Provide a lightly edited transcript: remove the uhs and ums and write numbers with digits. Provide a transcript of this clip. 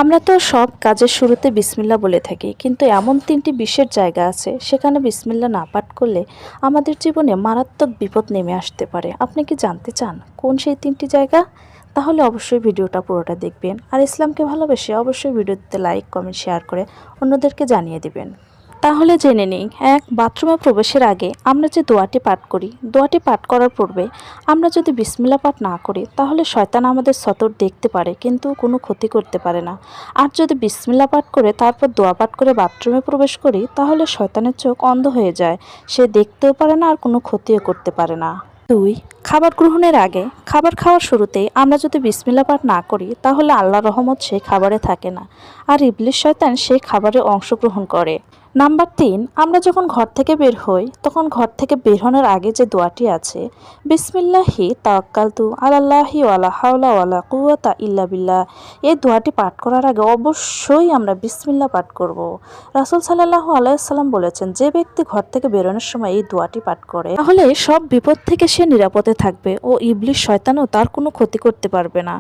আমরা তো সব কাজের শুরুতে বিসমিল্লাহ বলে থাকি, কিন্তু এমন তিনটি বিশেষ জায়গা আছে সেখানে বিসমিল্লাহ না পাঠ করলে আমাদের জীবনে মারাত্মক বিপদ নেমে আসতে পারে। আপনি কি জানতে চান কোন সেই তিনটি জায়গা? তাহলে অবশ্যই ভিডিওটা পুরোটা দেখবেন, আর ইসলামকে ভালোবেসে অবশ্যই ভিডিওতে লাইক কমেন্ট শেয়ার করে অন্যদেরকে জানিয়ে দিবেন। তাহলে জেনে নিই, বাথরুমে প্রবেশের আগে আমরা যে দোয়াটি পাঠ করি, দোয়াটি পাঠ করার পূর্বে আমরা যদি বিসমিল্লাহ পাঠ না করি তাহলে শয়তান আমাদের সতর দেখতে পারে কিন্তু কোনো ক্ষতি করতে পারে না। আর যদি বিসমিল্লাহ পাঠ করে তারপর দোয়া পাঠ করে বাথরুমে প্রবেশ করি তাহলে শয়তানের চোখ অন্ধ হয়ে যায়, সে দেখতেও পারে না আর কোনো ক্ষতিও করতে পারে না। 2. খাবার গ্রহণের আগে, খাবার খাওয়ার শুরুতেই আমরা যদি বিসমিল্লাহ পাঠ না করি তাহলে আল্লাহর রহমত সেই খাবারে থাকে না, আর ইবলিস শয়তান সেই খাবারে অংশগ্রহণ করে। নাম্বার 3, আমরা যখন ঘর থেকে বের হই তখন ঘর থেকে বের হওয়ার আগে যে দোয়াটি আছে, বিসমিল্লাহি তাওয়াক্কালতু আলাল্লাহি ওয়ালা হাওলা ওয়ালা কুওয়াতা ইল্লা বিল্লাহ, এই দোয়াটি পাঠ করার আগে অবশ্যই আমরা বিসমিল্লাহ পাঠ করব। রাসূল সাল্লাল্লাহু আলাইহি সাল্লাম বলেছেন, যে ব্যক্তি ঘর থেকে বেরোনোর সময় এই দোয়াটি পাঠ করে তাহলে সব বিপদ থেকে সে নিরাপদে থাকবে ও ইবলিস শয়তানও তার কোনো ক্ষতি করতে পারবে না।